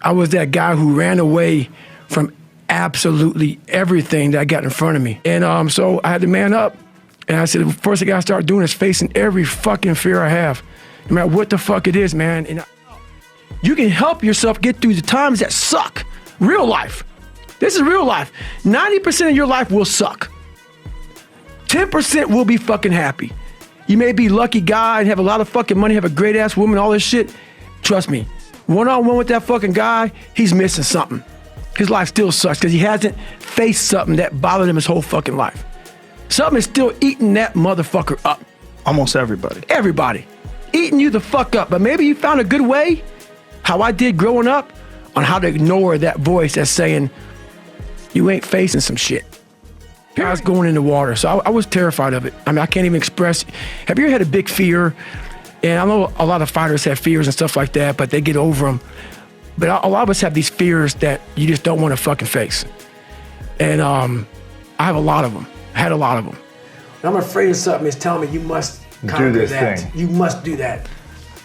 I was that guy who ran away from absolutely everything that I got in front of me. And so I had to man up. And I said, the first thing I gotta start doing is facing every fucking fear I have, no matter what the fuck it is, man. And you can help yourself get through the times that suck. Real life. This is real life. 90% of your life will suck. 10% will be fucking happy. You may be a lucky guy and have a lot of fucking money, have a great ass woman, all this shit. Trust me, one-on-one with that fucking guy, he's missing something. His life still sucks because he hasn't faced something that bothered him his whole fucking life. Something is still eating that motherfucker up. Almost everybody. Everybody. Eating you the fuck up. But maybe you found a good way, how I did growing up, on how to ignore that voice that's saying, you ain't facing some shit. I was going in the water, so I was terrified of it. I mean, I can't even express. Have you ever had a big fear? And I know a lot of fighters have fears and stuff like that, but they get over them. But a lot of us have these fears that you just don't want to fucking face. And I have a lot of them. I had a lot of them. I'm afraid of something that's telling me you must conquer do this that. thing. You must do that.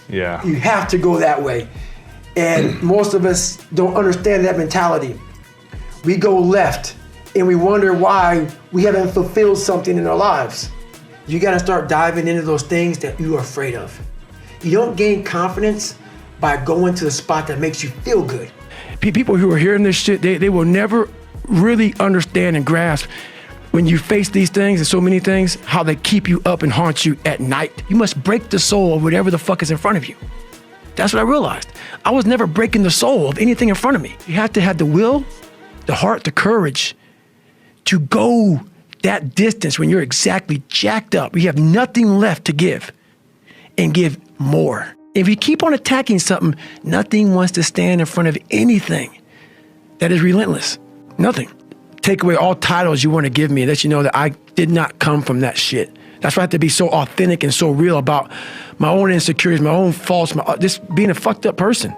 Yeah. You have to go that way. And most of us don't understand that mentality. We go left and we wonder why we haven't fulfilled something in our lives. You gotta start diving into those things that you are afraid of. You don't gain confidence by going to the spot that makes you feel good. People who are hearing this shit, they will never really understand and grasp when you face these things and so many things, how they keep you up and haunt you at night. You must break the soul of whatever the fuck is in front of you. That's what I realized. I was never breaking the soul of anything in front of me. You have to have the will, the heart, the courage to go that distance when you're exactly jacked up. You have nothing left to give and give more. If you keep on attacking something, nothing wants to stand in front of anything that is relentless. Nothing. Take away all titles you want to give me, let you know that I did not come from that shit. That's why I have to be so authentic and so real about my own insecurities, my own faults, just being a fucked up person.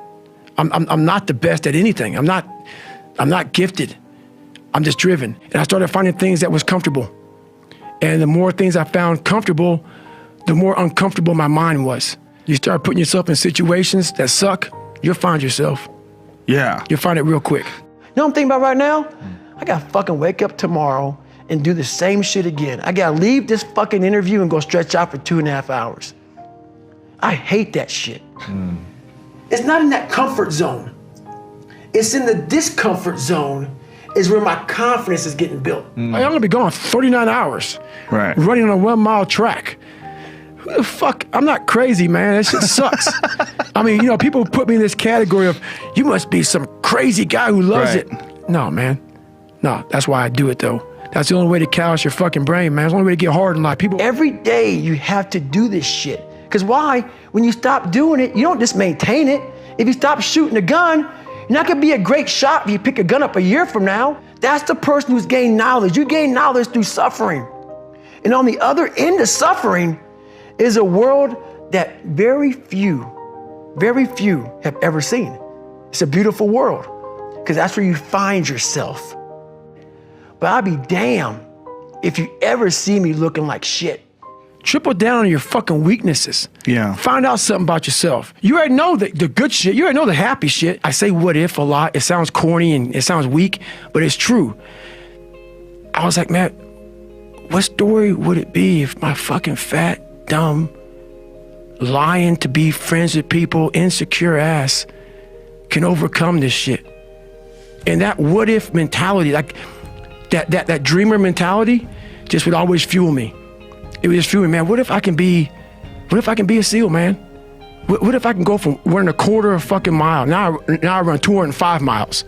I'm not the best at anything. I'm not gifted. I'm just driven. And I started finding things that was comfortable. And the more things I found comfortable, the more uncomfortable my mind was. You start putting yourself in situations that suck, you'll find yourself. Yeah. You'll find it real quick. You know what I'm thinking about right now? I gotta fucking wake up tomorrow and do the same shit again. I gotta leave this fucking interview and go stretch out for 2.5 hours. I hate that shit. It's not in that comfort zone. It's in the discomfort zone is where my confidence is getting built. I'm gonna be gone 39 hours. Right. Running on a 1-mile track. Who the fuck? I'm not crazy, man. That shit sucks. I mean, you know, people put me in this category of, you must be some crazy guy who loves it. No, man. No, that's why I do it though. That's the only way to callous your fucking brain, man. It's the only way to get hard in life. People, every day you have to do this shit. Because why? When you stop doing it, you don't just maintain it. If you stop shooting a gun, you're not gonna be a great shot if you pick a gun up a year from now. That's the person who's gained knowledge. You gain knowledge through suffering. And on the other end of suffering is a world that very few have ever seen. It's a beautiful world, because that's where you find yourself. But I'll be damned if you ever see me looking like shit. Triple down on your fucking weaknesses. Yeah. Find out something about yourself. You already know the good shit. You already know the happy shit. I say what if a lot. It sounds corny and it sounds weak, but it's true. I was like, man, what story would it be if my fucking fat, dumb, lying to be friends with people, insecure ass can overcome this shit? And that what if mentality, like that dreamer mentality just would always fuel me. It would just fuel me, man. What if I can be a SEAL, man? What if I can go from running a quarter of a fucking mile, now I run 205 miles.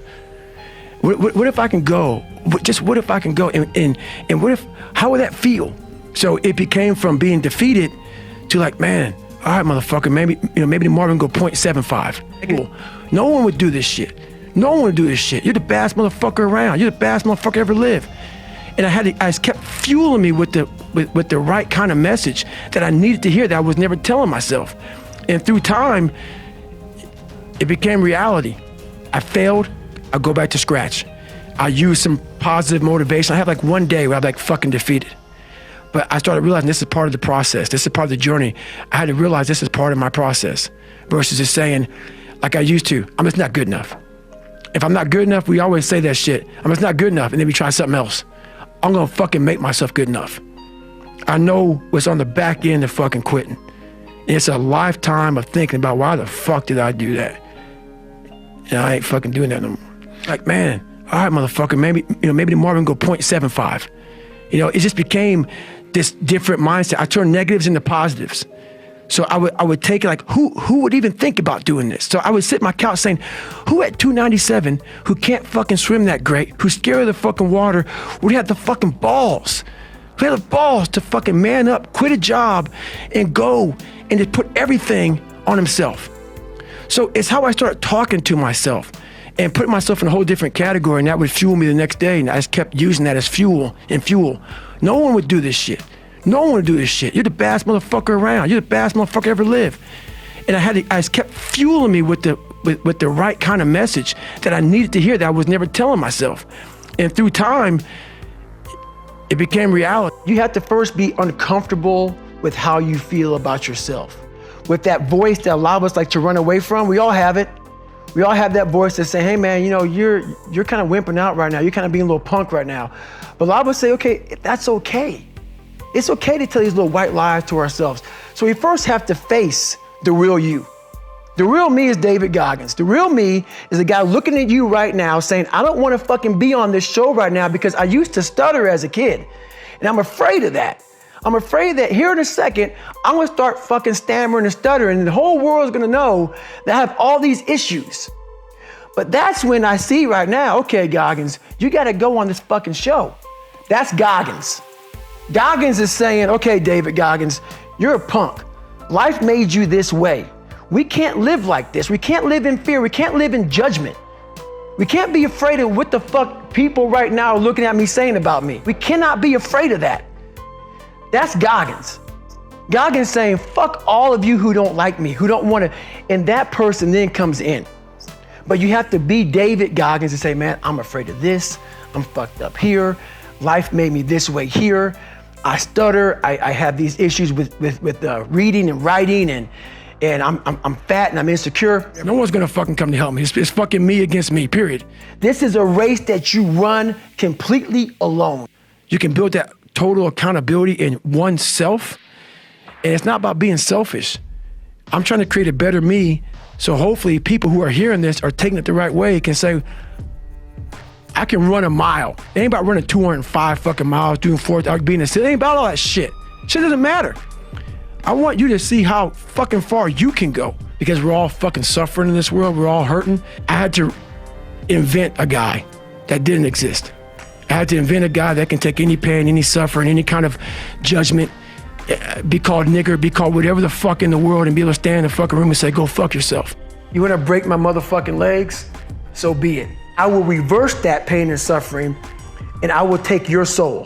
What if I can go? What if I can go? And what if, how would that feel? So it became from being defeated to like, man, all right, motherfucker, maybe tomorrow we can go 0.75. No one would do this shit. No one would do this shit. You're the baddest motherfucker around. You're the baddest motherfucker ever lived. And I just kept fueling me with the right kind of message that I needed to hear that I was never telling myself. And through time, it became reality. I failed, I go back to scratch. I use some positive motivation. I have like one day where I'm like fucking defeated. But I started realizing this is part of the process. This is part of the journey. I had to realize this is part of my process versus just saying, like I used to, I'm just not good enough. If I'm not good enough, we always say that shit. I'm just not good enough, and then we try something else. I'm gonna fucking make myself good enough. I know what's on the back end of fucking quitting. And it's a lifetime of thinking about why the fuck did I do that? And I ain't fucking doing that no more. Like, man, all right, motherfucker, maybe tomorrow we can go 0.75. It just became this different mindset. I turned negatives into positives. So I would take it like, who would even think about doing this? So I would sit on my couch saying, who at 297, who can't fucking swim that great, who's scared of the fucking water, would have the fucking balls? Who had the balls to fucking man up, quit a job, and go and just put everything on himself? So it's how I started talking to myself and putting myself in a whole different category, and that would fuel me the next day, and I just kept using that as fuel. No one would do this shit. No one would do this shit. You're the baddest motherfucker around. You're the baddest motherfucker ever lived. And I just kept fueling me with the right kind of message that I needed to hear that I was never telling myself. And through time, it became reality. You have to first be uncomfortable with how you feel about yourself. With that voice that a lot of us like to run away from, we all have it. We all have that voice that say, hey man, you're kind of wimping out right now. You're kind of being a little punk right now. But a lot of us say, okay, that's okay. It's okay to tell these little white lies to ourselves. So we first have to face the real you. The real me is David Goggins. The real me is a guy looking at you right now saying, I don't want to fucking be on this show right now because I used to stutter as a kid. And I'm afraid of that. I'm afraid that here in a second, I'm gonna start fucking stammering and stuttering and the whole world's gonna know that I have all these issues. But that's when I see right now, okay, Goggins, you gotta go on this fucking show. That's Goggins. Goggins is saying, okay, David Goggins, you're a punk. Life made you this way. We can't live like this. We can't live in fear. We can't live in judgment. We can't be afraid of what the fuck people right now are looking at me saying about me. We cannot be afraid of that. That's Goggins. Goggins saying, fuck all of you who don't like me, who don't want to, and that person then comes in. But you have to be David Goggins and say, man, I'm afraid of this. I'm fucked up here. Life made me this way here. I stutter. I have these issues with reading and writing, and I'm fat and I'm insecure. No one's gonna fucking come to help me. It's fucking me against me, period. This is a race that you run completely alone. You can build that total accountability in oneself, and it's not about being selfish. I'm trying to create a better me, so hopefully people who are hearing this are taking it the right way, can say, I can run a mile. It ain't about running 205 fucking miles, doing 4,000, being a city. It ain't about all that shit. Shit doesn't matter. I want you to see how fucking far you can go, because we're all fucking suffering in this world. We're all hurting. I had to invent a guy that didn't exist. I had to invent a guy that can take any pain, any suffering, any kind of judgment, be called nigger, be called whatever the fuck in the world, and be able to stand in the fucking room and say, go fuck yourself. You wanna break my motherfucking legs? So be it. I will reverse that pain and suffering, and I will take your soul.